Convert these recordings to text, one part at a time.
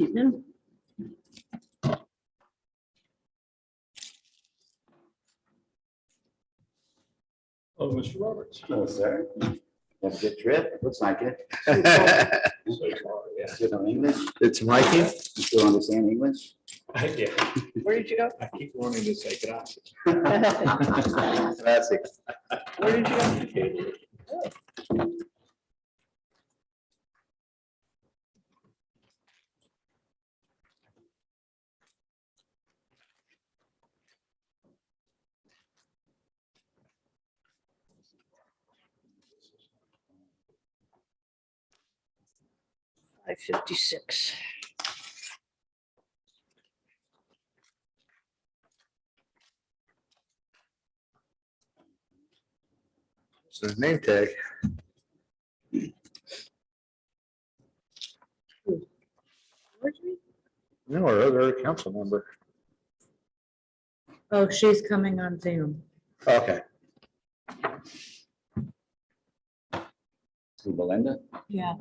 Evening. Oh, Mr. Roberts. Hello, sir. Have a good trip. Looks like it. So far, yeah. Still know English? It's Mikey. You still understand English? Yeah, Where did you go? I keep wanting to say gracias. Classic. Where did you go? $5:56. So his name tag. No, our other council member. Oh, she's coming on Zoom. Okay. See Belinda? Yeah.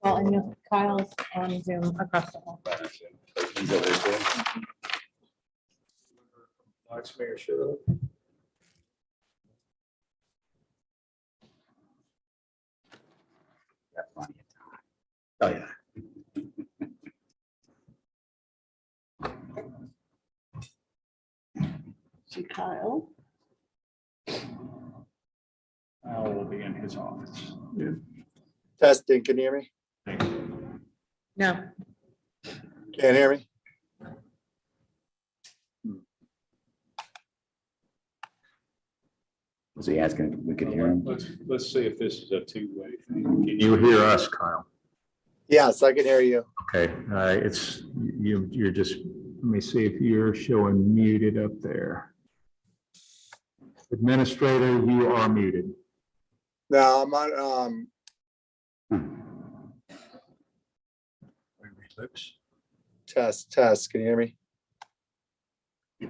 Well, and Kyle's on Zoom across the hall. He's over there. Vice Mayor Shirley. Got plenty of time. Oh, yeah. See Kyle. I will be in his office. Testing, can you hear me? No, Can't hear me? Was he asking if we could hear him? Let's see if this is a two-way thing. Can you hear us, Kyle? Yes, I can hear you. Okay, it's, you're just, let me see if you're showing muted up there. Administrator, you are muted. No, I'm on, test, can you hear me? Here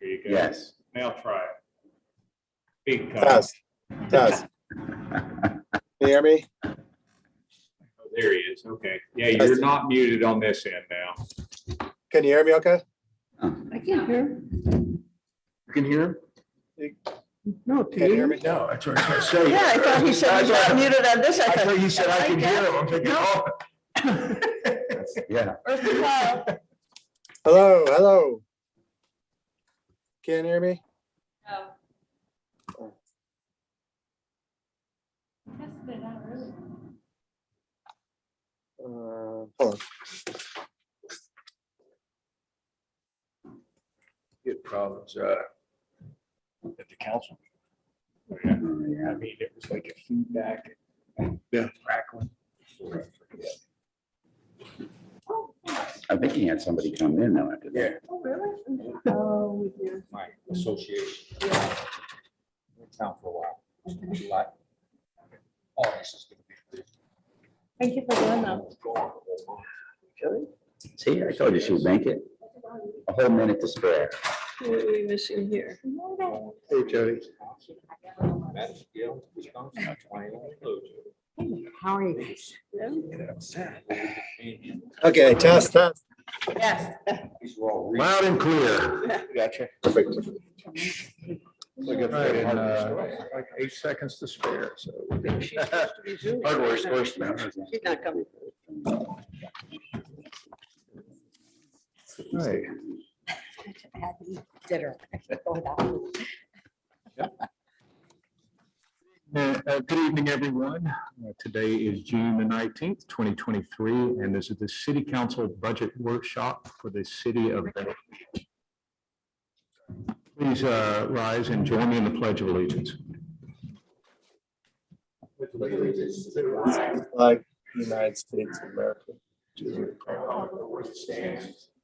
you go. Yes. Now try it. Big Kyle. Test. Can you hear me? Oh, there he is. Okay. Yeah, you're not muted on this end now. Can you hear me okay? I can't hear. You can hear? No, Can you hear me? No, that's what I was gonna say. Yeah, I thought he said he's not muted on this. I thought you said I can hear him. I'm thinking, No. oh. Yeah. Where's the Kyle? Hello, hello. Can't hear me? Hold on. Good problems, At the council. Yeah. I mean, it was like a feedback. Yeah. Crackling. I think he had somebody come in though after that. Oh, really? Oh, we do. My association. Yeah. In town for a while. Like, oh, this is gonna be. thank you for doing that. See, I told you she would make it. A whole minute to spare. What are we missing here? Hey, Jody. How are you? Okay, test. Yes. Loud and clear. Gotcha. Perfect. Right, and, like 8 seconds to spare, so. She's supposed to be Zooming. Hardware's first now. She's not coming. Right. Dinner. Good evening, everyone. Today is June the 19th, 2023, and this is the City Council Budget Workshop for the City of Bethel. Please please rise and join me in the Pledge of Allegiance. Like United States of America.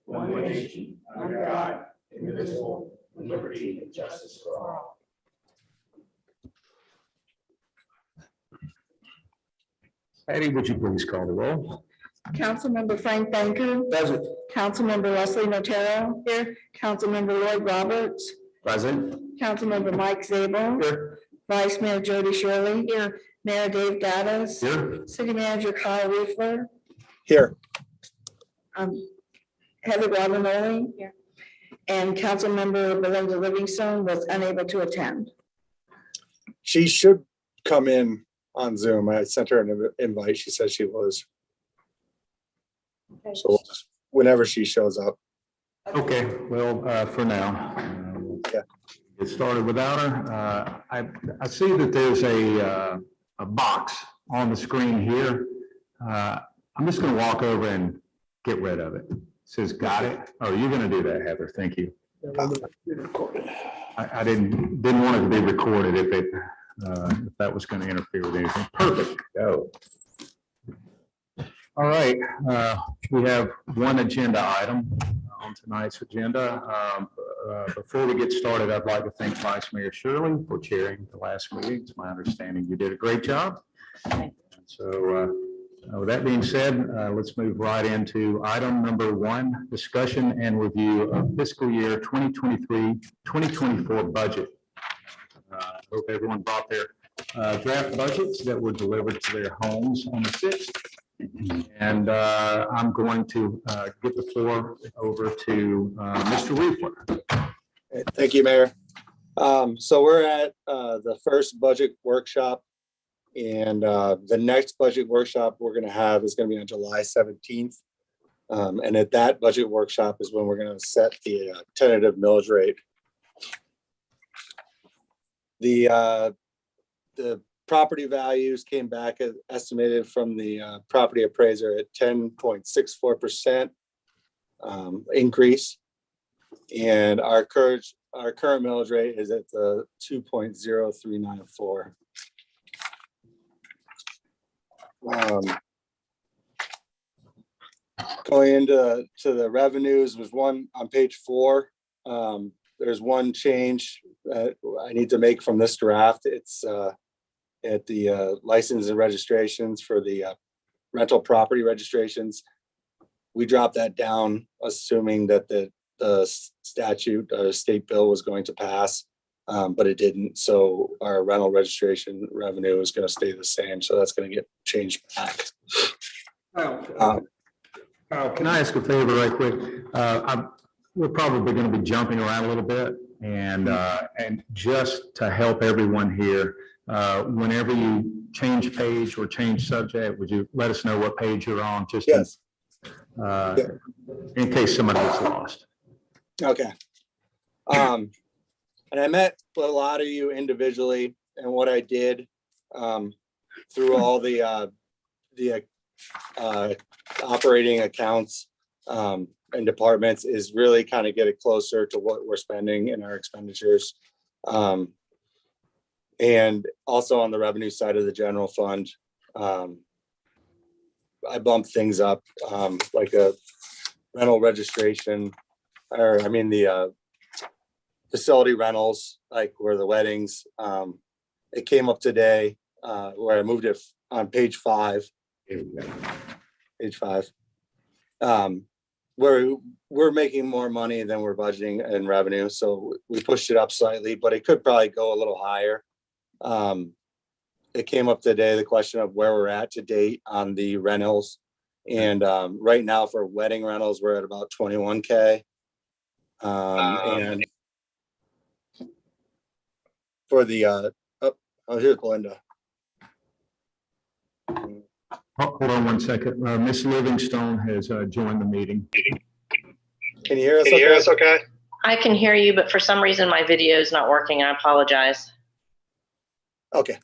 One nation, under God, indivisible, with liberty and justice for all. Patty, would you please call the roll? Councilmember Frank Banker. Present. Councilmember Leslie Notaro. Here. Councilmember Lloyd Roberts. Present. Councilmember Mike Zabel. Here. Vice Mayor Jody Shirley. Here. Mayor Dave Gaddis. Here. City Manager Kyle Reefler. Here. Heather Guadagnoli. Here. And Councilmember Belinda Livingstone was unable to attend. She should come in on Zoom. I sent her an invite. She said she was. So we'll just, whenever she shows up. Okay, well, for now. Yeah. Get started without her. I see that there's a box on the screen here. I'm just gonna walk over and get rid of it. It says, got it. Oh, you're gonna do that, Heather. Thank you. I didn't want it to be recorded if that was gonna interfere with anything. Perfect. Go. All right, we have one agenda item on tonight's agenda. Before we get started, I'd like to thank Vice Mayor Shirley for chairing the last meeting. It's my understanding you did a great job. So with that being said, let's move right into item number one, discussion and review of fiscal year 2023-2024 budget. Hope everyone brought their draft budgets that were delivered to their homes on the 6th. And I'm going to give the floor over to Mr. Reefler. Thank you, Mayor. So we're at the first budget workshop, and the next budget workshop we're going to have is going to be on July 17th. And at that budget workshop is when we're going to set the tentative millage rate. The property values came back as estimated from the property appraiser at 10.64% increase. And our current millage rate is at the 2.0394. Going into the revenues was one on page 4. There's one change that I need to make from this draft. It's at the license and registrations for the rental property registrations. We dropped that down, assuming that the statute, state bill was going to pass, but it didn't. So our rental registration revenue is going to stay the same. So that's going to get changed back. Kyle, can I ask a favor right quick? We're probably going to be jumping around a little bit, and just to help everyone here, whenever you change page or change subject, would you let us know what page you're on? Just Yes. In case somebody gets lost. Okay. And I met with a lot of you individually, and what I did through all the operating accounts and departments is really kind of get it closer to what we're spending in our expenditures. And also on the revenue side of the general fund, I bumped things up, like a rental registration, or I mean the facility rentals, like where the weddings, it came up today, where I moved it on page 5. Page 5. Where we're making more money than we're budgeting in revenue, so we pushed it up slightly, but it could probably go a little higher. It came up today, the question of where we're at to date on the rentals. And right now for wedding rentals, we're at about 21K. And for the, here's Belinda. Hold on one second. Miss Livingstone has joined the meeting. Can you hear us? Okay? I can hear you, but for some reason my video is not working. I apologize. Okay.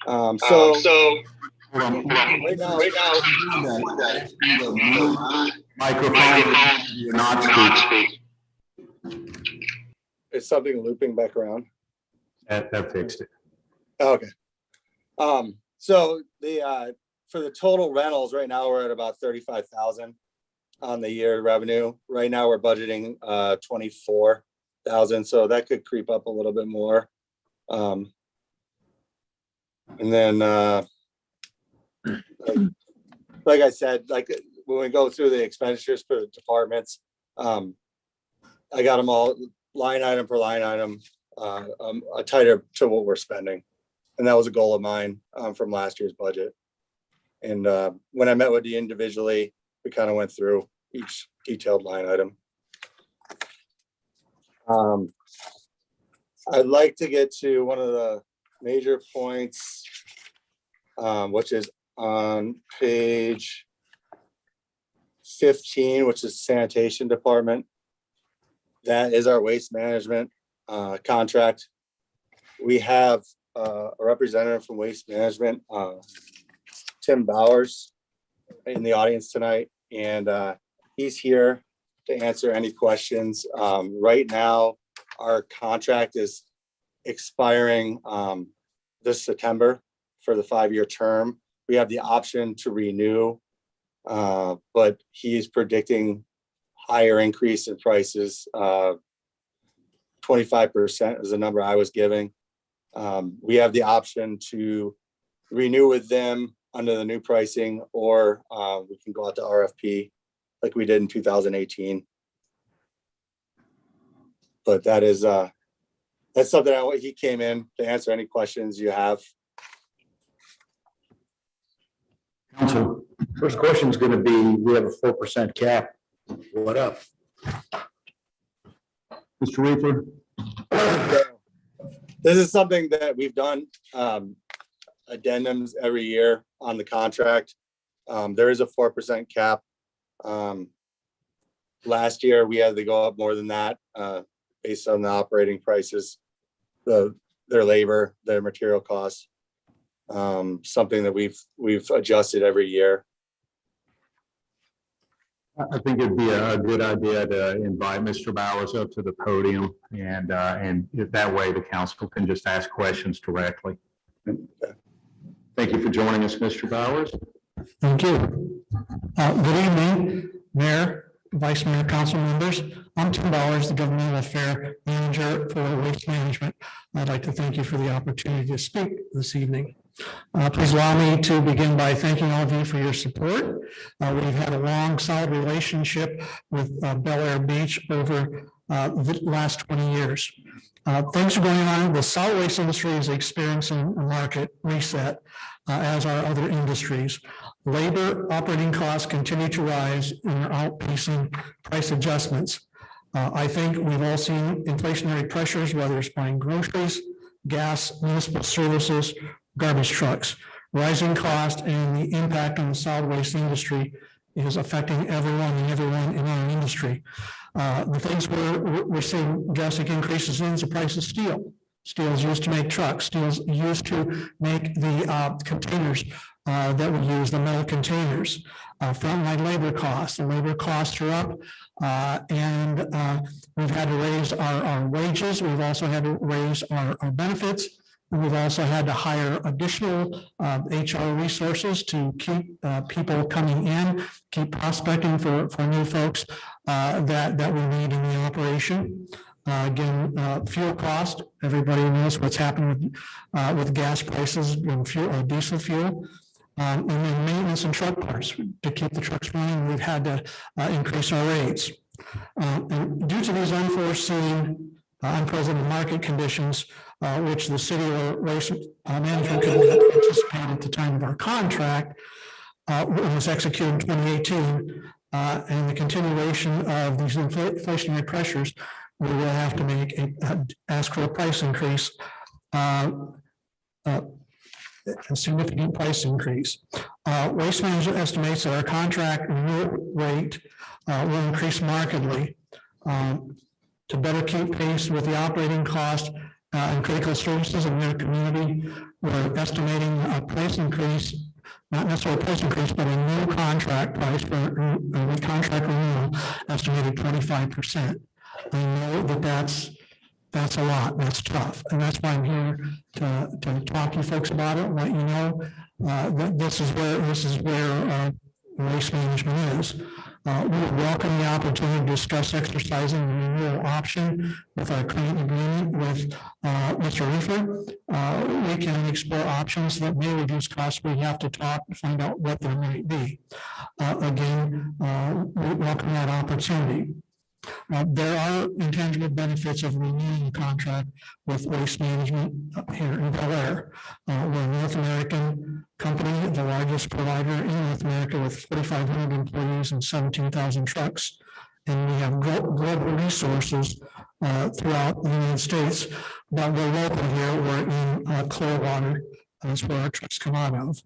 So Hold on. right now, Microphone, you're not speaking. is something looping back around? That fixed it. Okay. So the, for the total rentals, right now, we're at about 35,000 on the year revenue. Right now, we're budgeting 24,000, so that could creep up a little bit more. And then, like I said, like when we go through the expenditures for the departments, I got them all line item per line item, tighter to what we're spending. And that was a goal of mine from last year's budget. And when I met with you individually, we kind of went through each detailed line item. I'd like to get to one of the major points, which is on page 15, which is sanitation department. That is our waste management contract. We have a representative from Waste Management, Tim Bowers, in the audience tonight, and he's here to answer any questions. Right now, our contract is expiring this September for the 5-year term. We have the option to renew, but he's predicting higher increase in prices. 25% is the number I was giving. We have the option to renew with them under the new pricing, or we can go out to RFP like we did in 2018. But that is that's something he came in to answer any questions you have. Council, first question is going to be, we have a 4% cap. What up? Mr. Reefer? This is something that we've done addendums every year on the contract. There is a 4% cap. Last year, we had to go up more than that based on the operating prices, their labor, their material costs. Something that we've adjusted every year. I think it'd be a good idea to invite Mr. Bowers up to the podium, and that way the council can just ask questions directly. Thank you for joining us, Mr. Bowers. Thank you. Good evening, Mayor, Vice Mayor, council members. I'm Tim Bowers, the Governmental Affairs Manager for Waste Management. I'd like to thank you for the opportunity to speak this evening. Please allow me to begin by thanking all of you for your support. We've had a long, solid relationship with Bel Air Beach over the last 20 years. Things are going on. The solid waste industry is experiencing a market reset, as are other industries. Labor operating costs continue to rise and are outpacing price adjustments. I think we've all seen inflationary pressures, whether it's buying groceries, gas, municipal services, garbage trucks. Rising cost and the impact on the solid waste industry is affecting everyone in our industry. The things we're seeing drastic increases in is the price of steel. Steel is used to make trucks. Steel is used to make the containers that we use, the metal containers. Frontline labor costs. The labor costs are up, and we've had to raise our wages. We've also had to raise our benefits. And we've also had to hire additional HR resources to keep people coming in, keep prospecting for new folks that we need in the operation. Again, fuel cost, everybody knows what's happened with gas prices and fuel, diesel fuel. And then maintenance and truck parts. To keep the trucks running, we've had to increase our rates. And due to these unforeseen, unprecedented market conditions, which the city or waste management could not anticipate at the time of our contract, was executed in 2018, and the continuation of these inflationary pressures, we will have to ask for a price increase, a significant price increase. Waste Management estimates that our contract renewal rate will increase markedly to better keep pace with the operating cost and critical services in their community. We're estimating a price increase, not necessarily a price increase, but a new contract price for a contract renewal estimated 25%. I know that that's That's a lot, that's tough, and that's why I'm here to talk to you folks about it, and let you know, that this is where waste management is. We welcome the opportunity to discuss exercising the renewal option with our current agreement with Mr. Reefer. We can explore options that may reduce costs. We have to talk to find out what there might be. Again, we welcome that opportunity. There are intangible benefits of renewing the contract with Waste Management here in Bel Air. We're a North American company, the largest provider in North America with 4,500 employees and 17,000 trucks. And we have global resources throughout the United States. But we're local here, we're in Clearwater. That's where our trucks come out of.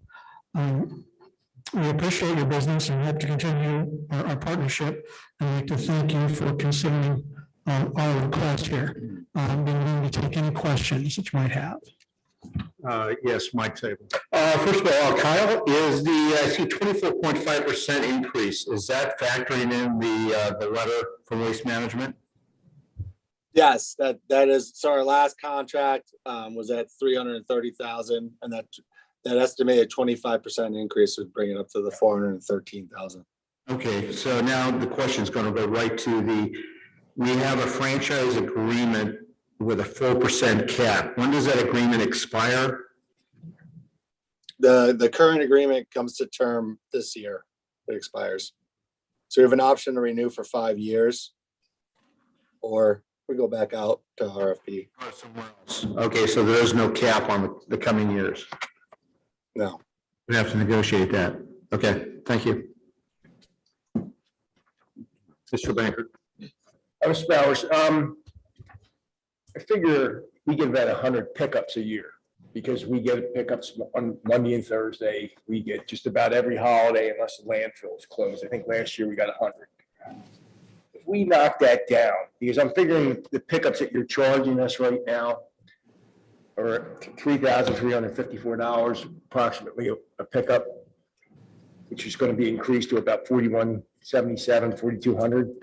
We appreciate your business and hope to continue our partnership. I'd like to thank you for considering our request here. I'm willing to take any questions that you might have. Yes, Mike Sable. First of all, Kyle, is I see 24.5% increase. Is that factoring in the letter from Waste Management? Yes, that is, so our last contract was at 330,000, and that estimated 25% increase would bring it up to the 413,000. Okay, so now the question is going to go right to we have a franchise agreement with a 4% cap. When does that agreement expire? The current agreement comes to term this year. It expires. So we have an option to renew for 5 years, or we go back out to RFP. Or somewhere else? Okay, so there is no cap on the coming years. No. We have to negotiate that. Okay, thank you. Mr. Banker. Mr. Bowers, I figure we get about 100 pickups a year because we get pickups on Monday and Thursday. We get just about every holiday unless the landfill is closed. I think last year we got 100. If we knock that down, because I'm figuring the pickups that you're charging us right now are $3,354 approximately a pickup, which is going to be increased to about $4,177, $4,200.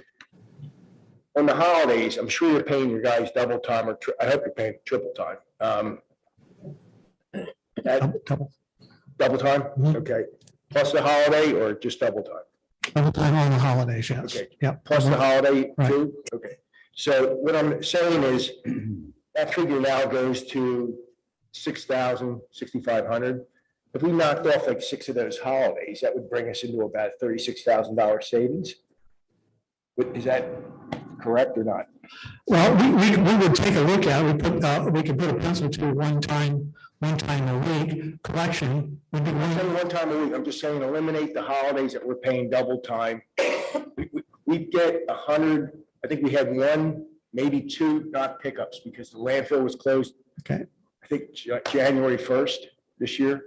On the holidays, I'm sure you're paying your guys double time, or I hope you're paying triple time. Double time? Mhm. Okay. Plus the holiday or just double time? Double time on the holidays, yes. Okay. Yep. Plus the holiday Right. too? Okay. So what I'm saying is that figure now goes to 6,000, 6,500. If we knocked off like 6 of those holidays, that would bring us into about $36,000 savings. Is that correct or not? Well, we would take a look at it. We could put a pencil to one time a week collection. Would be I'm saying one time a week. I'm just saying eliminate the holidays that we're paying double time. We get 100. I think we had 1, maybe 2 not pickups because the landfill was closed. Okay. I think January 1st this year,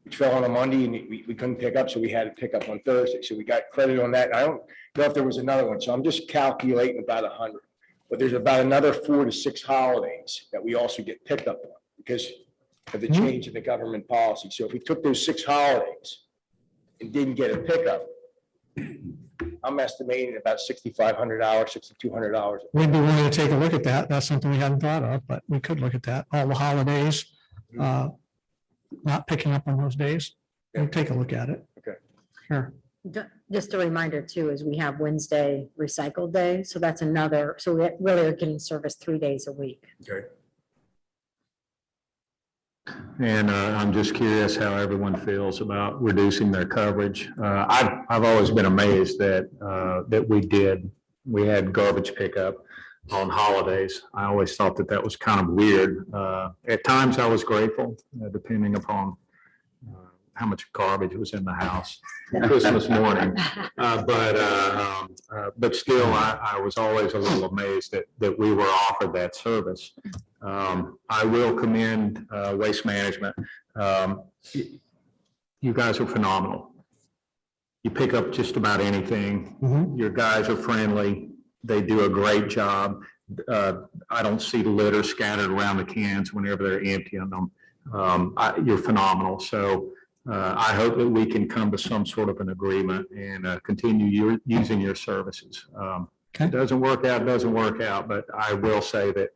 which fell on a Monday, and we couldn't pick up, so we had to pick up on Thursday. So we got credit on that. I don't know if there was another one, so I'm just calculating about 100. But there's about another 4 to 6 holidays that we also get picked up on because of the change in the government policy. So if we took those 6 holidays and didn't get a pickup, I'm estimating about $6,500, $6,200. We'd be willing to take a look at that. That's something we hadn't thought of, but we could look at that. All the holidays, not picking up on those days. We'll take a look at it. Okay. Sure. Just a reminder too, is we have Wednesday recycle day, so that's another, so we really are getting service 3 days a week. Okay. And I'm just curious how everyone feels about reducing their coverage. I've always been amazed that we had garbage pickup on holidays. I always thought that was kind of weird. At times I was grateful, depending upon how much garbage was in the house Christmas morning. But still, I was always a little amazed that we were offered that service. I will commend Waste Management. You guys are phenomenal. You pick up just about anything. Mhm. Your guys are friendly. They do a great job. I don't see the litter scattered around the cans whenever they're emptying them. You're phenomenal. So I hope that we can come to some sort of an agreement and continue using your services. Okay. It doesn't work out, but I will say that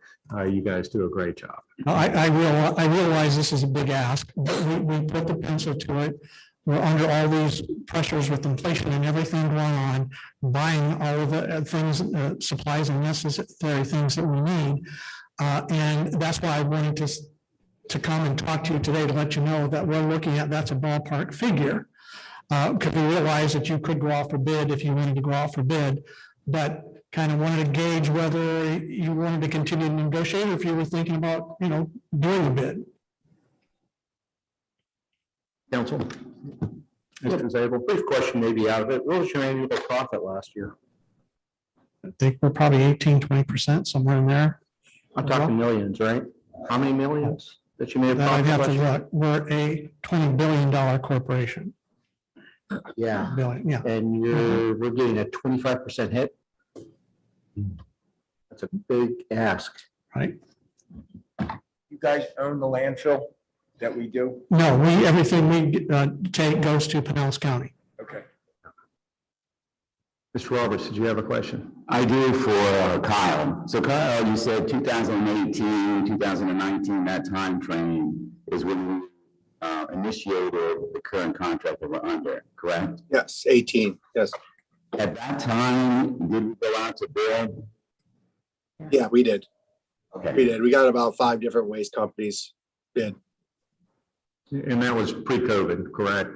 you guys do a great job. I realize this is a big ask, but we put the pencil to it. We're under all these pressures with inflation and everything going on, buying all of the things, supplies and necessary things that we need. And that's why I wanted to come and talk to you today to let you know that we're looking at, that's a ballpark figure. Because we realize that you could go out for bid if you wanted to go out for bid, but kind of wanted to gauge whether you wanted to continue to negotiate, or if you were thinking about, doing a bid. Council? Mr. Zabel, brief question maybe out of it. What was your annual profit last year? I think we're probably 18-20%, somewhere in there. I'm talking millions, right? How many millions that you may have? I'd have to profit last look. We're a $20 billion corporation. year? Yeah, Billion, yeah. and we're getting a 25% hit. That's a big ask. Right? You guys own the landfill that we do? No, everything we take goes to Pinellas County. Okay. Mr. Roberts, did you have a question? I do for Kyle. So Kyle, you said 2018, 2019, that time frame is when we initiated the current contract that we're under, correct? Yes, 18, yes. At that time, did we go out to bid? Yeah, we did. Okay. We did. We got about 5 different waste companies bid. And that was pre-COVID, correct?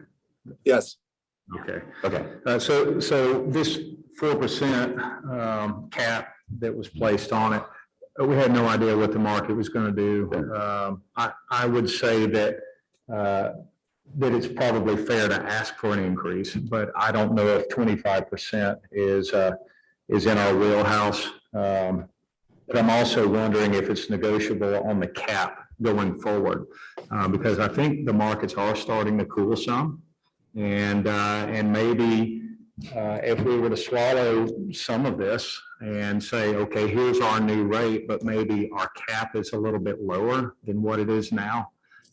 Yes. Okay. Okay. So this 4% cap that was placed on it, we had no idea what the market was going to do. I would say that it's probably fair to ask for an increase, but I don't know if 25% is in our wheelhouse. But I'm also wondering if it's negotiable on the cap going forward, because I think the markets are starting to cool some. And maybe if we were to swallow some of this and say, okay, here's our new rate, but maybe our cap is a little bit lower than what it is now.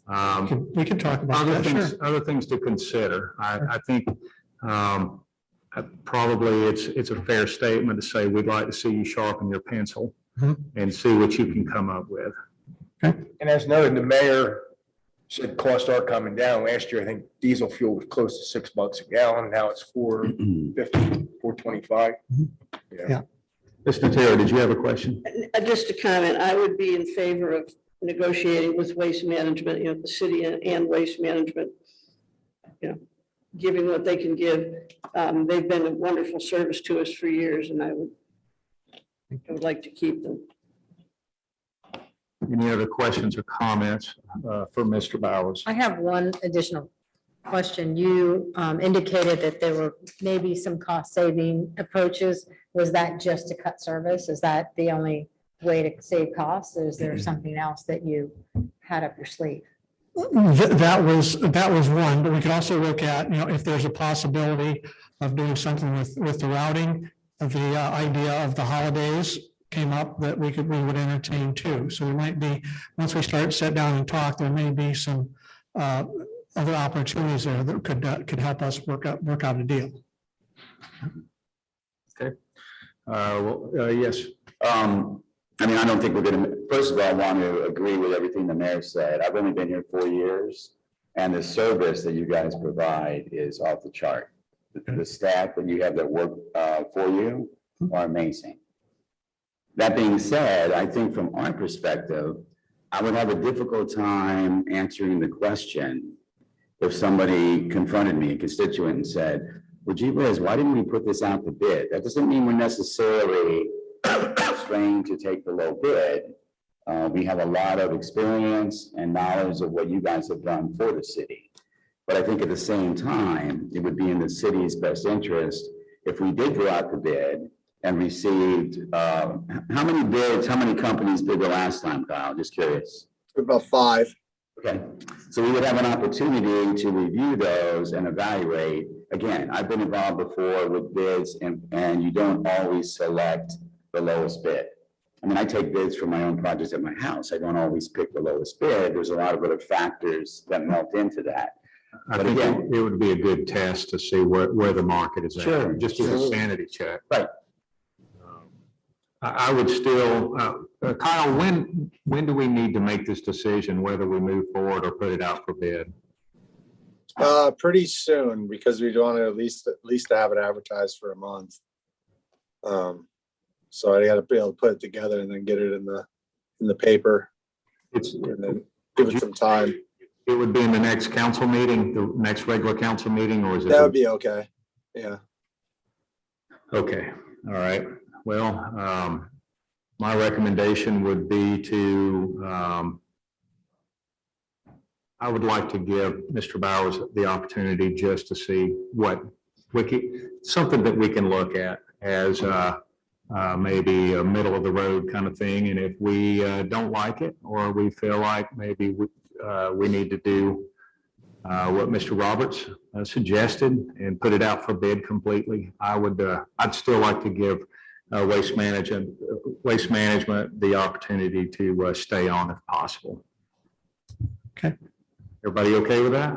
We can talk about that, sure. Other things to consider. I think probably it's a fair statement to say we'd like to see you sharpen your pencil and see what you can come up with. And as noted, the mayor said costs are coming down. Last year, I think diesel fuel was close to $6 a gallon. Now it's $4.50, $4.25. Yeah. Mr. Terry, did you have a question? Just a comment, I would be in favor of negotiating with Waste Management, the city and Waste Management, giving what they can give. They've been a wonderful service to us for years, and I would like to keep them. Any other questions or comments for Mr. Bowers? I have one additional question. You indicated that there were maybe some cost saving approaches. Was that just to cut service? Is that the only way to save costs? Or is there something else that you had up your sleeve? That was one, but we could also look at, if there's a possibility of doing something with the routing. The idea of the holidays came up that we would entertain too. So there might be, once we sit down and talk, there may be some other opportunities there that could help us work out a deal. Okay. Yes. I don't think we're going to, first of all, I want to agree with everything the mayor said. I've only been here 4 years, and the service that you guys provide is off the chart. The staff that you have that work for you are amazing. That being said, I think from our perspective, I would have a difficult time answering the question if somebody confronted me, a constituent, and said, well, gee whiz, why didn't we put this out to bid? That doesn't mean we're necessarily constrained to take the low bid. We have a lot of experience and knowledge of what you guys have done for the city. But I think at the same time, it would be in the city's best interest if we did go out to bid and received, how many bids, how many companies bid the last time, Kyle? Just curious. About 5. Okay, so we would have an opportunity to review those and evaluate. Again, I've been involved before with bids and you don't always select the lowest bid. I take bids for my own projects at my house. I don't always pick the lowest bid. There's a lot of other factors that melt into that. I think it would be a good test to see where the market is at. Sure. Just as a sanity check. Right. I would still, Kyle, when do we need to make this decision, whether we move forward or put it out for bid? Pretty soon, because we want to at least have it advertised for a month. So I gotta be able to put it together and then get it in the paper It's, and then give it some time. it would be in the next council meeting, the next regular council meeting, or is it? That would be okay. Yeah. Okay, all right. Well, my recommendation would be to, I would like to give Mr. Bowers the opportunity just to see what something that we can look at as maybe a middle of the road kind of thing. And if we don't like it, or we feel like maybe we need to do what Mr. Roberts suggested and put it out for bid completely, I'd still like to give Waste Management the opportunity to stay on if possible. Okay. Everybody okay with that?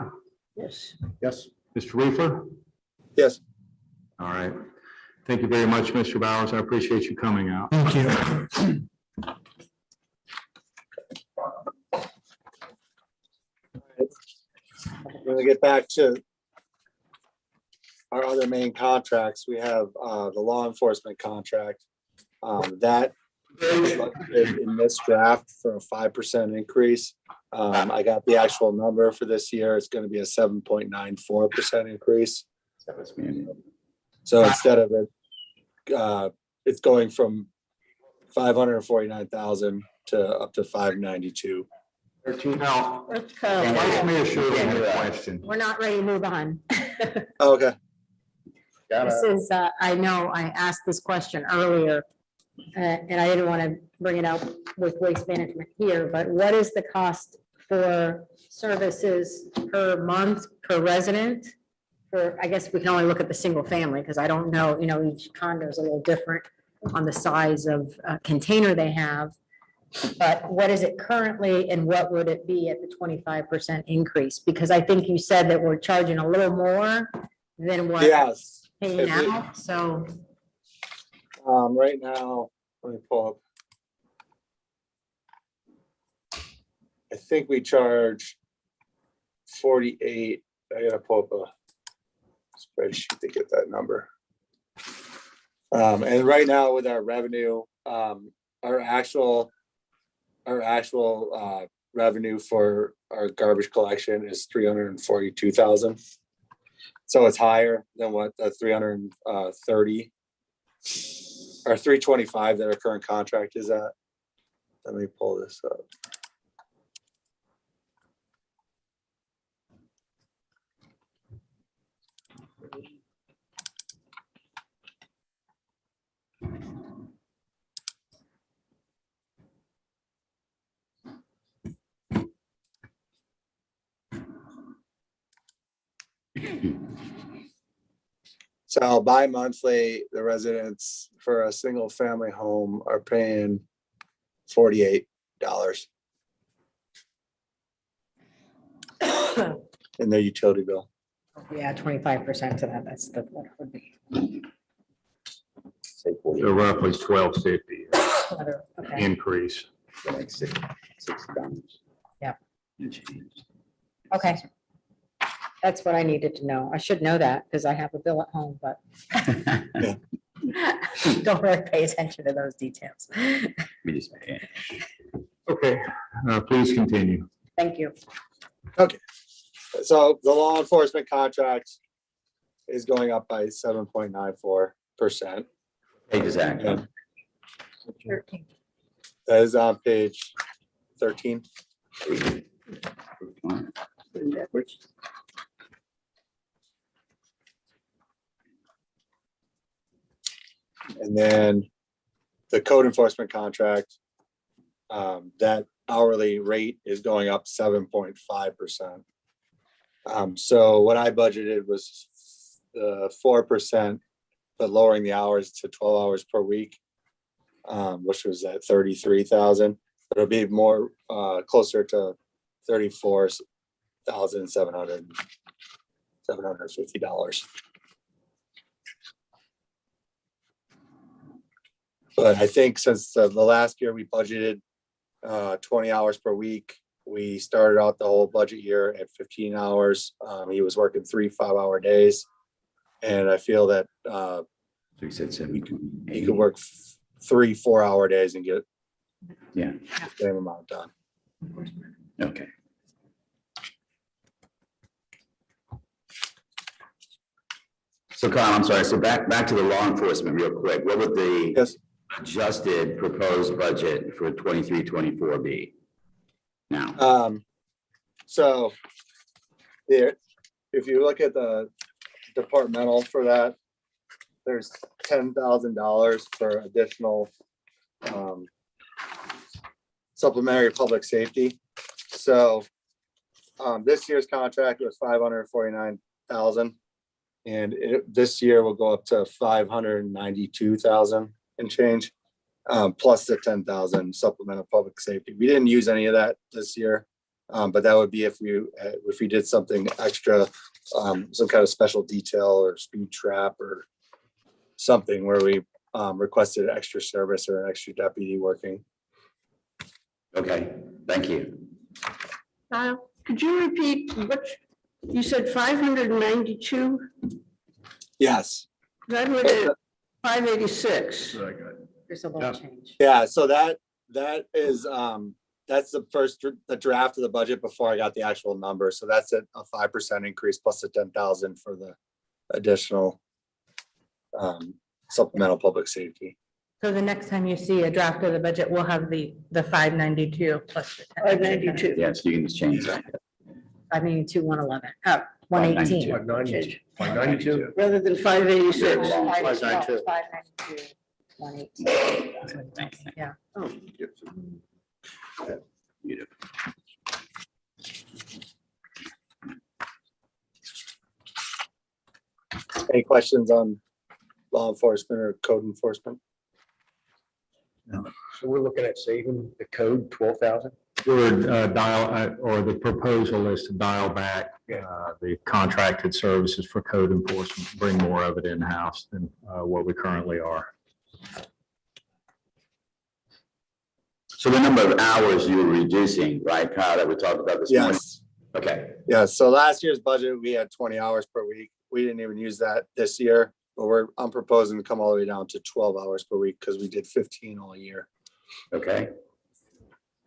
Yes. Yes. Mr. Reefer? Yes. All right. Thank you very much, Mr. Bowers. I appreciate you coming out. Thank you. I'm gonna get back to our other main contracts. We have the law enforcement contract. That is budgeted in this draft for a 5% increase. I got the actual number for this year. It's gonna be a 7.94% increase. So instead of it, it's going from 549,000 to up to 592. 13. Now, Let's Vice Mayor Shirley had a question. We're not ready to move on. Okay. This is, I know I asked this question earlier, and I didn't want to bring it up with Waste Management here, but what is the cost for services per month per resident? For, I guess we can only look at the single family, because I don't know, each condo is a little different on the size of container they have. But what is it currently, and what would it be at the 25% increase? Because I think you said that we're charging a little more than what Yes. paying out, so. Right now, let me pull up. I think we charge 48. I gotta pull up a spreadsheet to get that number. And right now with our revenue, our actual revenue for our garbage collection is 342,000. So it's higher than what the 330 or 325 that our current contract is at. Let me pull this up. So bi-monthly, the residents for a single family home are paying $48 in their utility bill. Yeah, 25% to that, that's what it would be. Say 40, So roughly $12.50 Okay. increase. like $6. Yeah. And change. Okay. That's what I needed to know. I should know that because I have a bill at home, but don't really pay attention to those details. We just, Okay, please continue. Thank you. So the law enforcement contract is going up by 7.94%. page is that? And that is on page 13. And then the code enforcement contract, that hourly rate is going up 7.5%. So what I budgeted was 4%, but lowering the hours to 12 hours per week, which was at 33,000. It'll be more closer to $34,750. But I think since the last year we budgeted 20 hours per week, we started out the whole budget year at 15 hours. He was working 3 5-hour days. And I feel that So you said 7. he could work 3 4-hour days and get Yeah, the same amount done. okay. So Kyle, I'm sorry, so back to the law enforcement real quick. What would the Yes. adjusted proposed budget for 23-24 be? Now, So there, if you look at the departmental for that, there's $10,000 for additional supplementary public safety. So this year's contract was 549,000. And this year will go up to 592,000 and change, plus the 10,000 supplemental public safety. We didn't use any of that this year, but that would be if we did something extra, some kind of special detail or speed trap or something where we requested extra service or an extra deputy working. okay, thank you. Could you repeat what you said, 592? Yes. That would be 586. There's a little change. Yeah, so that is that's the draft of the budget before I got the actual number. So that's a 5% increase plus the 10,000 for the additional supplemental public safety. So the next time you see a draft of the budget, we'll have the 592 plus the 10. 592. Yes, you can just change that. 592, 111, 118. 592. 592. Rather than 586. 592, 118. Yeah. Oh, Any questions on law enforcement or code enforcement? So we're looking at saving the code 12,000. Or the proposal is to dial back the contracted services for code enforcement, bring more of it in-house than what we currently are. So the number of hours you were reducing, right, Kyle, that we talked about this morning? Yes. Okay, Yeah, so last year's budget, we had 20 hours per week. We didn't even use that this year, but I'm proposing to come all the way down to 12 hours per week because we did 15 all year. okay.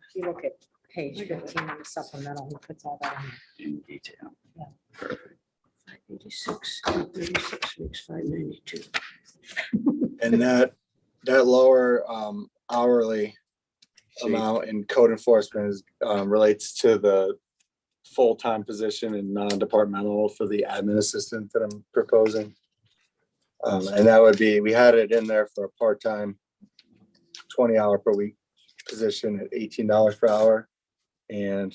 If you look at page 15 of the supplemental, he puts all that in. In detail. Yeah. Perfect. 586, 36 makes 592. And that lower hourly amount in code enforcement is relates to the full-time position and non-departmental for the admin assistant that I'm proposing. And that would be, we had it in there for a part-time 20-hour per week position at $18 per hour. And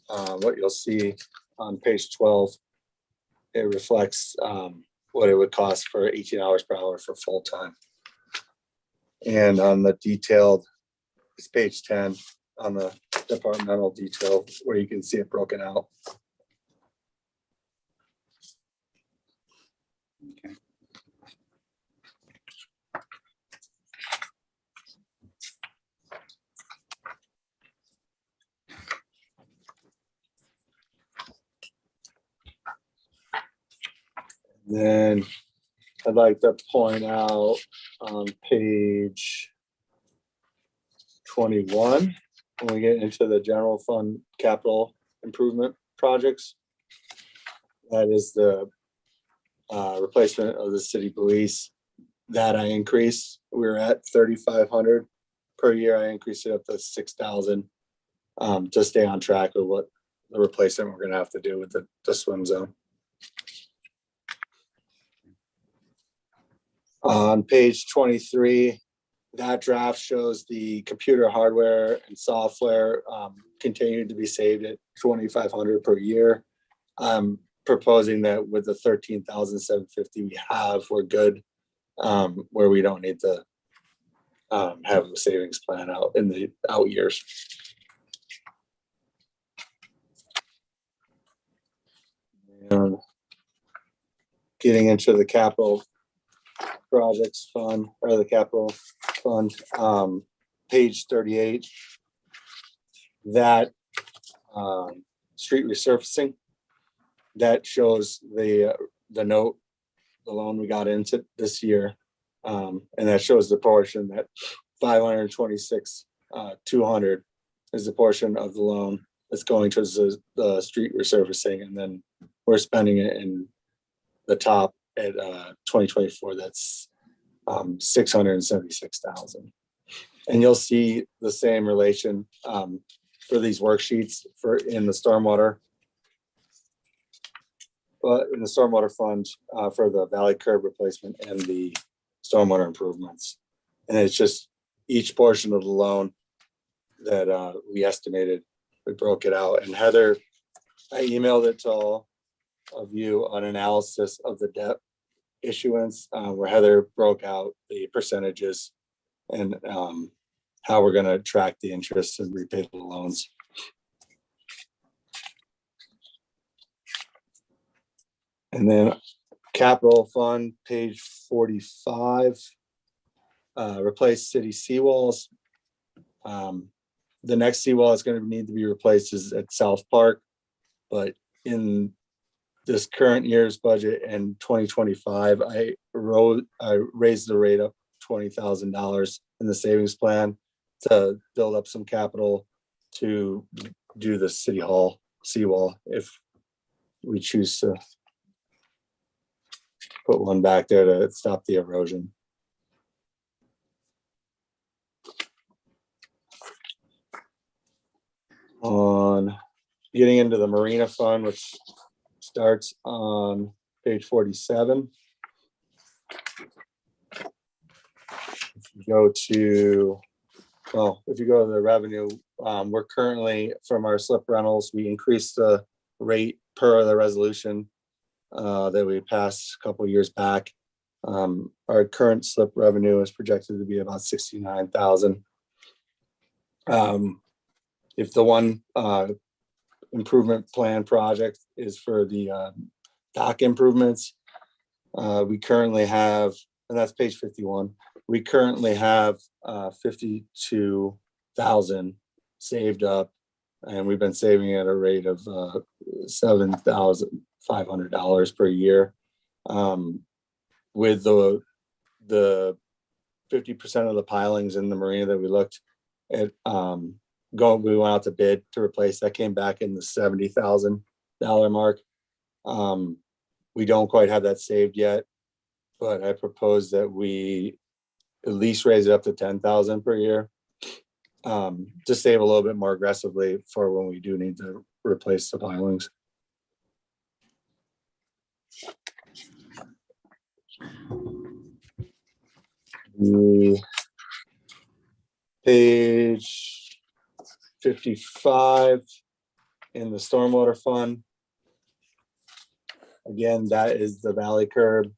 what you'll see on page 12, it reflects what it would cost for 18 hours per hour for full-time. And on the detailed, it's page 10 on the departmental detail where you can see it broken out. Okay. Then I'd like to point out on page 21, when we get into the general fund capital improvement projects. That is the replacement of the city police that I increased. We were at 3,500 per year. I increased it up to 6,000 to stay on track with what the replacement we're gonna have to do with the swim zone. On page 23, that draft shows the computer hardware and software continued to be saved at 2,500 per year. I'm proposing that with the 13,750 we have, we're good, where we don't need to have a savings plan out in the out years. And getting into the capital projects fund or the capital fund, page 38. That street resurfacing, that shows the note, the loan we got into this year. And that shows the portion that 526, 200 is the portion of the loan that's going towards the street resurfacing. And then we're spending it in the top at 2024, that's 676,000. And you'll see the same relation for these worksheets in the stormwater. But in the stormwater fund for the valley curb replacement and the stormwater improvements. And it's just each portion of the loan that we estimated, we broke it out. And Heather, I emailed it to all of you on analysis of the debt issuance, where Heather broke out the percentages and how we're going to track the interest and repay the loans. And then capital fund, page 45, replace city seawalls. The next seawall is going to need to be replaced is at South Park, but in this current year's budget and 2025, I raised the rate up $20,000 in the savings plan to build up some capital to do the city hall seawall if we choose to put one back there to stop the erosion. On getting into the marina fund, which starts on page 47. If you go to the revenue, we're currently from our slip rentals, we increased the rate per the resolution that we passed a couple of years back. Our current slip revenue is projected to be about 69,000. If the one improvement plan project is for the dock improvements, we currently have, and that's page 51, we currently have 52,000 saved up, and we've been saving at a rate of $7,500 per year. With the 50% of the pilings in the marina that we looked at, we went out to bid to replace, that came back in the $70,000 mark. We don't quite have that saved yet, but I propose that we at least raise it up to 10,000 per year, to save a little bit more aggressively for when we do need to replace the pilings. Page 55 in the stormwater fund. Again, that is the valley curb.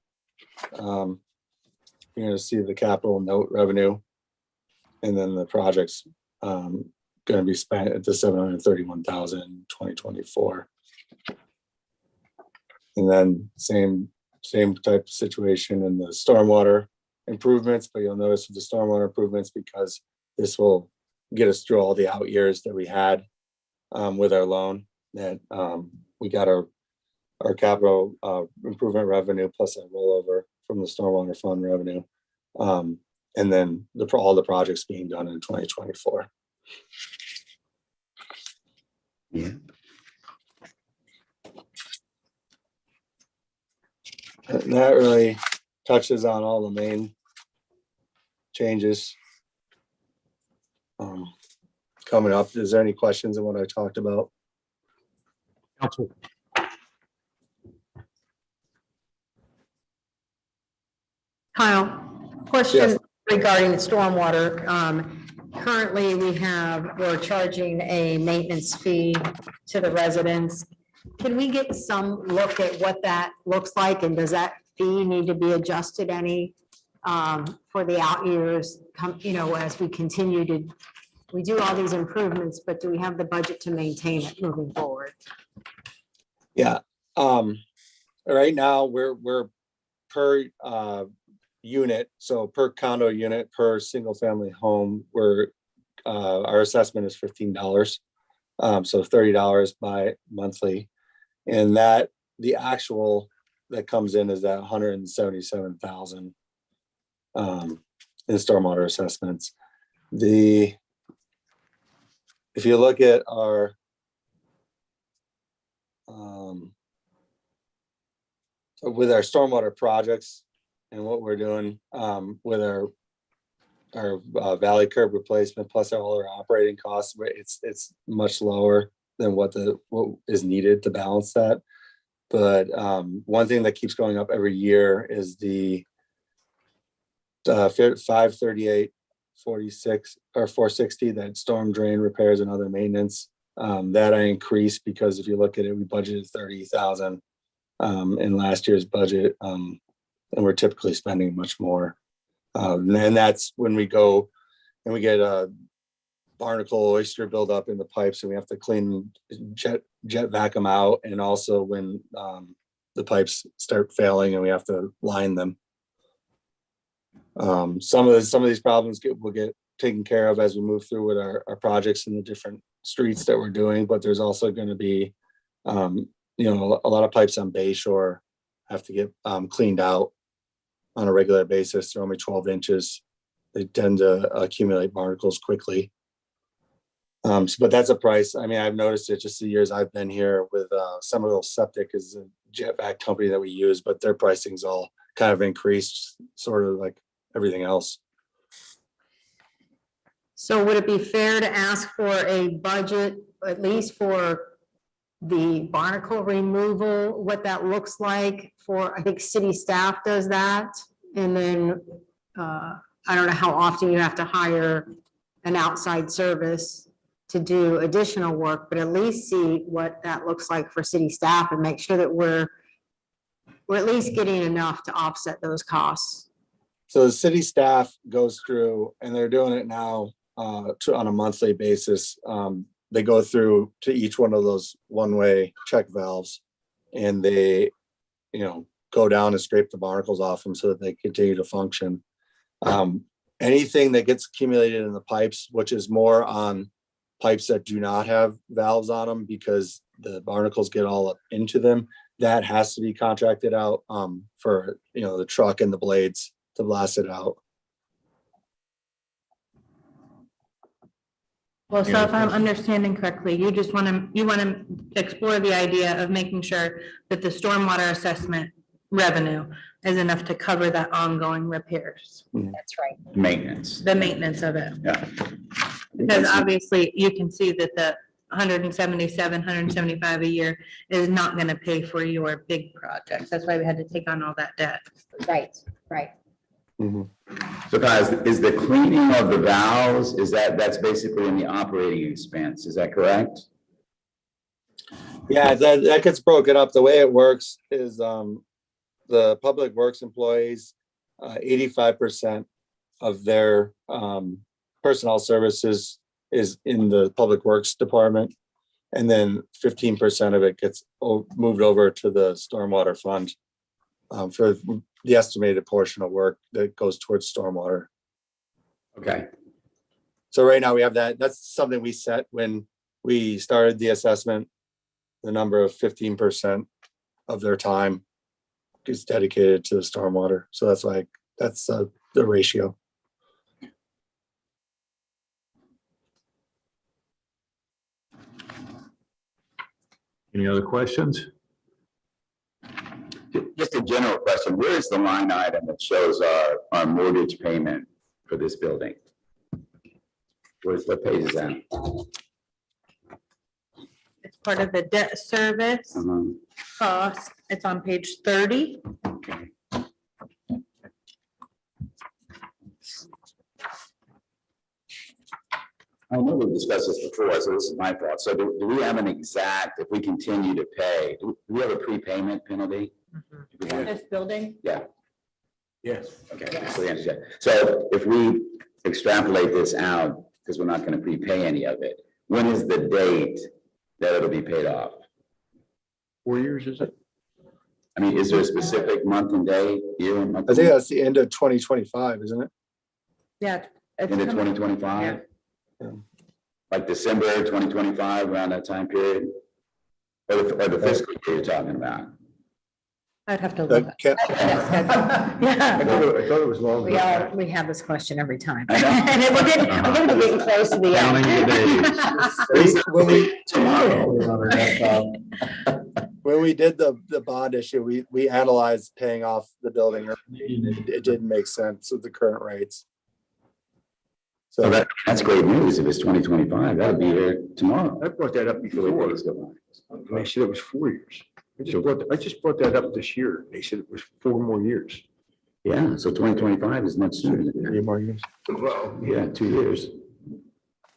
You're going to see the capital note revenue, and then the project's going to be spent at the 731,000 in 2024. And then same type of situation in the stormwater improvements, but you'll notice with the stormwater improvements, because this will get us through all the out years that we had with our loan, that we got our capital improvement revenue plus a rollover from the stormwater fund revenue, and then all the projects being done in 2024. Yeah. And that really touches on all the main changes coming up. Is there any questions on what I talked about? Council. Kyle, question Yes. regarding stormwater. Currently, we're charging a maintenance fee to the residents. Can we get some look at what that looks like, and does that fee need to be adjusted any for the out years, as we continue to, we do all these improvements, but do we have the budget to maintain it moving forward? Yeah. Right now we're per unit, so per condo unit, per single family home, our assessment is $15. So $30 by monthly. And that the actual that comes in is that 177,000 in stormwater assessments. If you look at our with our stormwater projects and what we're doing with our valley curb replacement plus all our operating costs, it's much lower than what is needed to balance that. But one thing that keeps going up every year is the 538, 46 or 460, that storm drain repairs and other maintenance. That I increased because if you look at it, we budgeted 30,000 in last year's budget, and we're typically spending much more. And that's when we go and we get a barnacle oyster buildup in the pipes, and we have to clean jet vacuum out, and also when the pipes start failing and we have to line them. Some of these problems will get taken care of as we move through with our projects in the different streets that we're doing, but there's also going to be a lot of pipes on Bay Shore have to get cleaned out on a regular basis. They're only 12 inches. They tend to accumulate barnacles quickly. But that's a price. I mean, I've noticed it just the years I've been here with Somerville Septic is a jet vac company that we use, but their pricing's all kind of increased, sort of like everything else. So would it be fair to ask for a budget, at least for the barnacle removal, what that looks like for, I think city staff does that. And then I don't know how often you have to hire an outside service to do additional work, but at least see what that looks like for city staff and make sure that we're at least getting enough to offset those costs. So the city staff goes through, and they're doing it now on a monthly basis. They go through to each one of those one-way check valves, and they, go down and scrape the barnacles off them so that they continue to function. Anything that gets accumulated in the pipes, which is more on pipes that do not have valves on them because the barnacles get all up into them, that has to be contracted out for the truck and the blades to blast it out. Well, so if I'm understanding correctly, you just want to explore the idea of making sure that the stormwater assessment revenue is enough to cover that ongoing repairs. That's right. Maintenance. The maintenance of it. Yeah. Because obviously you can see that the 177, 175 a year is not going to pay for your big projects. That's why we had to take on all that debt. Right. So guys, is the cleaning of the valves, that's basically in the operating expense, is that correct? Yeah, that gets broken up. The way it works is the public works employees, 85% of their personnel services is in the public works department. And then 15% of it gets moved over to the stormwater fund for the estimated portion of work that goes towards stormwater. Okay. So right now we have that's something we set when we started the assessment, the number of 15% of their time is dedicated to the stormwater. So that's the ratio. Any other questions? Just a general question, where is the line item that shows our mortgage payment for this building? What page is that? It's part of the debt service cost. It's on page 30. I know we've discussed this before, so this is my fault. So do we have an exact, if we continue to pay, do we have a prepayment penalty? This building. Yeah. Yes. Okay. So if we extrapolate this out, because we're not going to prepay any of it, when is the date that it'll be paid off? 4 years, is it? I mean, is there a specific month and day, year and month? I think that's the end of 2025, isn't it? Yeah. it's Into coming- 2025? Yeah. Like December 2025, around that time period? Or the fiscal year you're talking about? I'd have to look. That can't- I Yeah. thought it was long. We have this question every time. I know. And then we're getting close to the Counting the end. When we, Tomorrow. when we did the bond issue, we analyzed paying off the building. It didn't make sense with the current rates. So So that's great news. If it's 2025, that'll be here tomorrow. I brought that up Before before, days go by. and they said it was 4 years. I just brought that up this year. They said it was 4 more years. Yeah, so 2025 is much sooner than that. 3 more years. Well, Yeah, 2 years.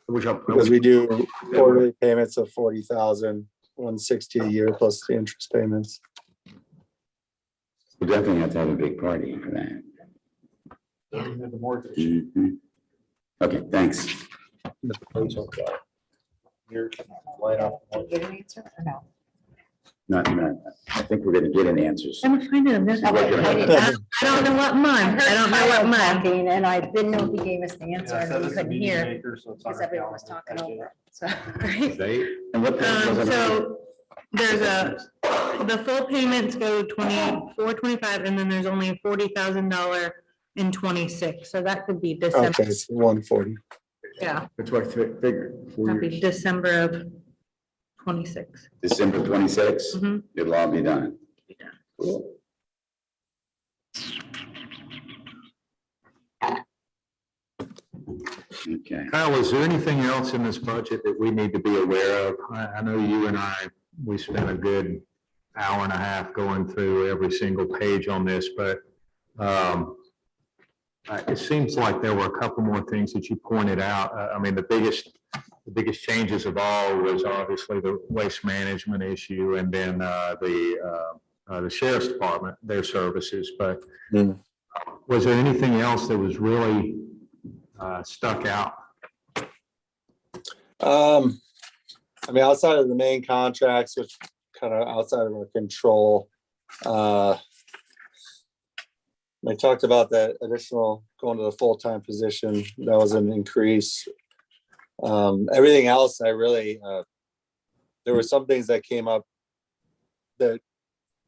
Because we do quarterly payments of 40,000, 160 a year plus the interest payments. We definitely have to have a big party for that. Mhm. Okay, thanks. Not, I think we're gonna get an answers. I'm finding them. I don't know what month. I don't know what month. Talking, and I didn't know if he gave us the answer and we couldn't hear because everyone was talking over. it. So. Date? And what? So there's the full payments go 24, 25, and then there's only $40,000 in 26. So that could be December. Okay, it's 140. Yeah, That's what I figured. 4 that'd be years. December of 26. December 26th, Mhm. it'll all be done. Be done. Cool. Okay. Kyle, is there anything else in this budget that we need to be aware of? I know you and we spent a good hour and a half going through every single page on this, but it seems like there were a couple more things that you pointed out. I mean, the biggest changes of all was obviously the waste management issue and then the sheriff's department, their services, but Mm. was there anything else that was really stuck out? I mean, outside of the main contracts, which kind of outside of our control, I talked about that additional going to the full-time position. That was an increase. Everything else, I really, there were some things that came up that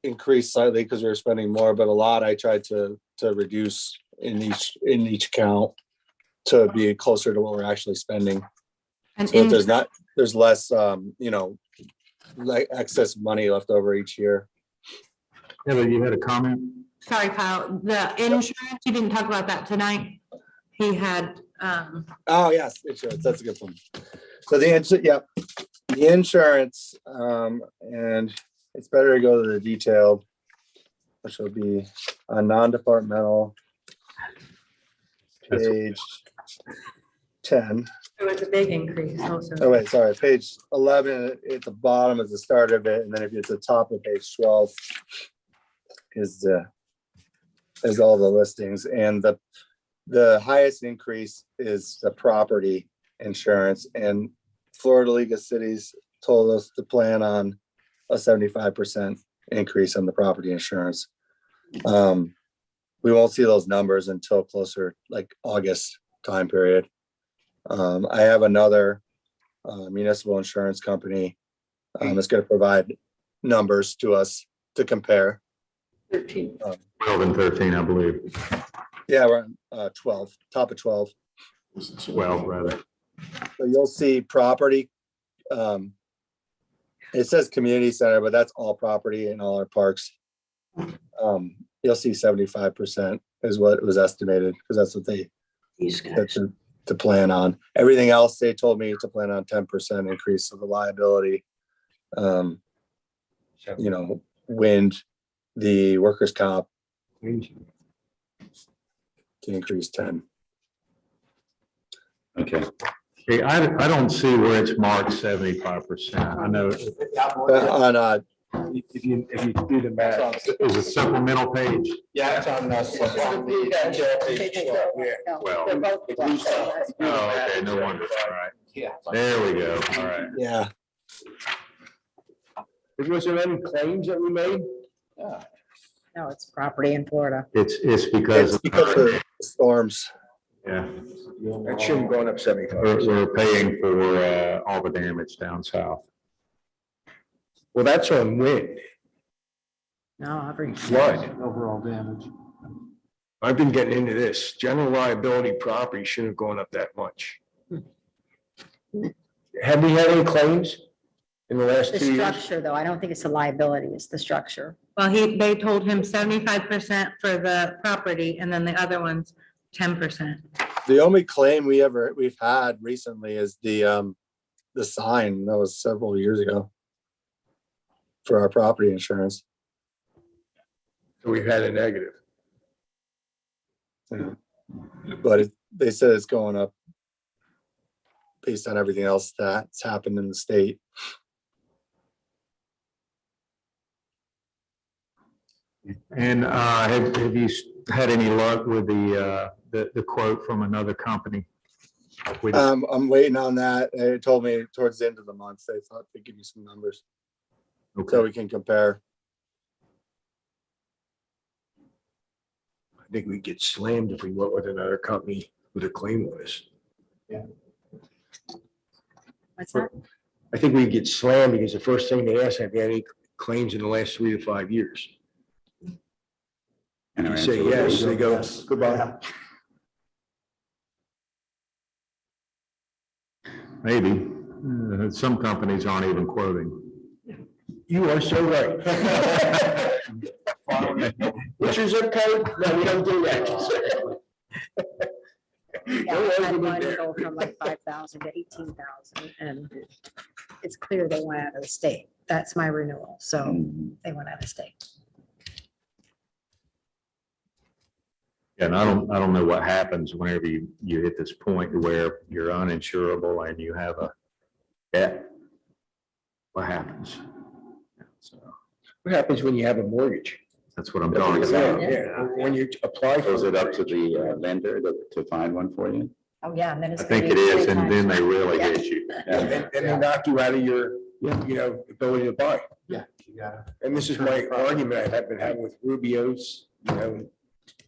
increased slightly because we were spending more, but a lot I tried to reduce in each account to be closer to what we're actually spending. And So if there's less, like excess money left over each year. Heather, you had a comment? Sorry, Kyle, the insurance, you didn't talk about that tonight. He had, Oh, yes, insurance, that's a good one. So the insurance, and it's better to go to the detailed, which will be a non-departmental, page 10. It was a big increase also. Oh, wait, sorry, page 11 at the bottom is the start of it, and then if you get to the top of page 12 is all the listings, and the highest increase is the property insurance, and Florida League of Cities told us to plan on a 75% increase on the property insurance. We won't see those numbers until closer, like August time period. I have another municipal insurance company that's going to provide numbers to us to compare. 13. 12 and 13, I believe. Yeah, we're on 12, top of 12. 12, rather. So you'll see property. It says community center, but that's all property in all our parks. You'll see 75% is what was estimated, because that's what These guys. to plan on. Everything else, they told me to plan on 10% increase of the liability. Wind, the workers' comp to increase 10. Okay. Okay, I don't see where it's marked 75%. I know, On, If you do the math. is a supplemental page? Yeah, it's on us. Well, oh, okay, no wonder. All right. Yeah. There we go. All right. yeah, Was there any claims that we made? No, it's property in Florida. It's because, It's because of the storms. yeah, That shouldn't go up 75. we're paying for all the damage down south. Well, that's on wind, No, every. flood. Overall damage. I've been getting into this. General liability property shouldn't have gone up that much. Have we had any claims in the last The 2 years? structure, though, I don't think it's the liability, it's the structure. Well, they told him 75% for the property and then the other one's 10%. The only claim we've had recently is the sign that was several years ago for our property insurance. We've had a negative. But they said it's going up based on everything else that's happened in the state. And have you had any luck with the quote from another company? I'm waiting on that. They told me towards the end of the month, they thought they'd give me some numbers so Okay, we can compare. I think we get slammed if we went with another company with a claim with us. What's that? I think we get slammed because the first thing they ask, have you had any claims in the last 3 to 5 years? And our You say answer would be yes, they go, goodbye. maybe. Some companies aren't even quoting. You are so right. What's your zip code? No, we don't do that. Yeah, I had mine go from like 5,000 to 18,000, and it's clear they went out of the state. That's my renewal, so they went out of state. And I don't know what happens whenever you hit this point where you're uninsurable and you have a debt. What happens? So What happens when you have a mortgage? that's what I'm talking about. Yeah, when you apply for. Is it up to the lender to find one for you? Oh, yeah, and then it's. I think gonna it be is, 3 and then times. they really Yeah. hit you. And then they knock you out of your, ability to buy. Yeah. You got it. And this is my argument I have been having with Rubio's,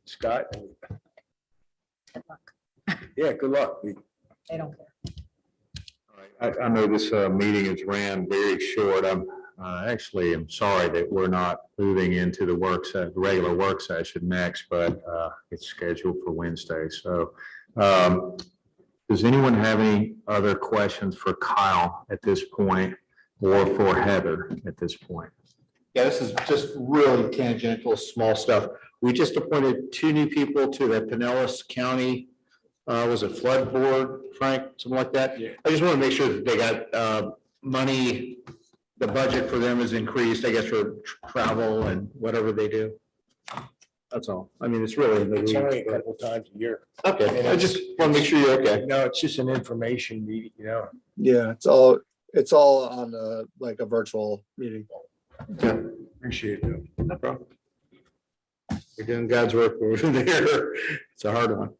Scott. Good luck. Yeah, good luck. They don't care. I know this meeting has ran very short. Actually, I'm sorry that we're not moving into the regular work session next, but it's scheduled for Wednesday. So does anyone have any other questions for Kyle at this point or for Heather at this point? Yeah, this is just really tangential, small stuff. We just appointed 2 new people to the Pinellas County, was it flood board, Frank, something like that? Yeah. I just want to make sure that they got money, the budget for them is increased, I guess, for travel and whatever they do. That's all. I mean, it's really. It's only a couple times a year. Okay, I just want to make sure you're okay. No, it's just an information meeting, Yeah, it's all on like a virtual meeting. Appreciate it. No problem. You're doing God's work over there. It's a hard one.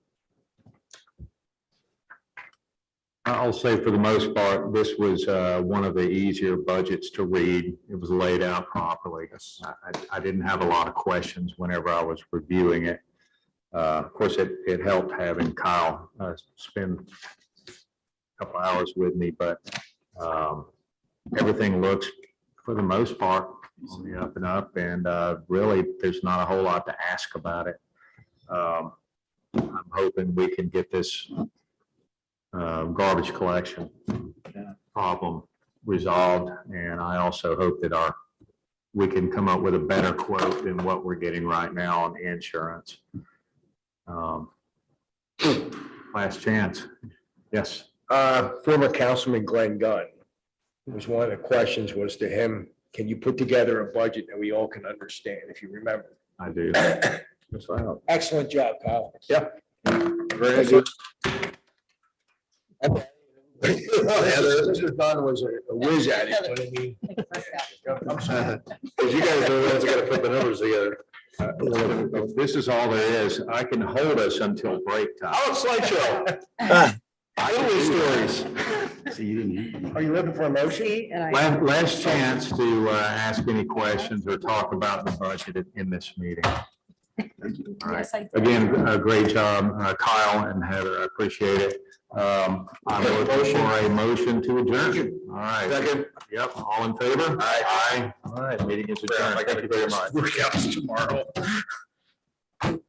I'll say for the most part, this was one of the easier budgets to read. It was laid out properly. I didn't have a lot of questions whenever I was reviewing it. Of course, it helped having Kyle spend a couple hours with me, but everything looks, for the most part, on the up and up, and really, there's not a whole lot to ask about it. I'm hoping we can get this garbage collection problem resolved, and I also hope that we can come up with a better quote than what we're getting right now on insurance. Last chance. Yes. Former Councilman Glenn Gunn, was one of the questions was to him, can you put together a budget that we all can understand, if you remember? I do. Excellent job, Kyle. Yeah. Very good. Mr. Dunn was a whiz at it, but I mean. Because you guys are the ones that got to put the numbers together. If this is all there is, I can hold us until break time. Oh, slideshow. Stories. See, you didn't hear. Are you looking for a motion? See, and I, Last chance to ask any questions or talk about the budget in this meeting. All right. yes, I. Again, great job, Kyle and Heather. I appreciate it. I'm looking for a motion to adjourn. All right. Second. Yep, all in favor? Aye. All right, meeting is adjourned. Thank you very much. Workouts tomorrow.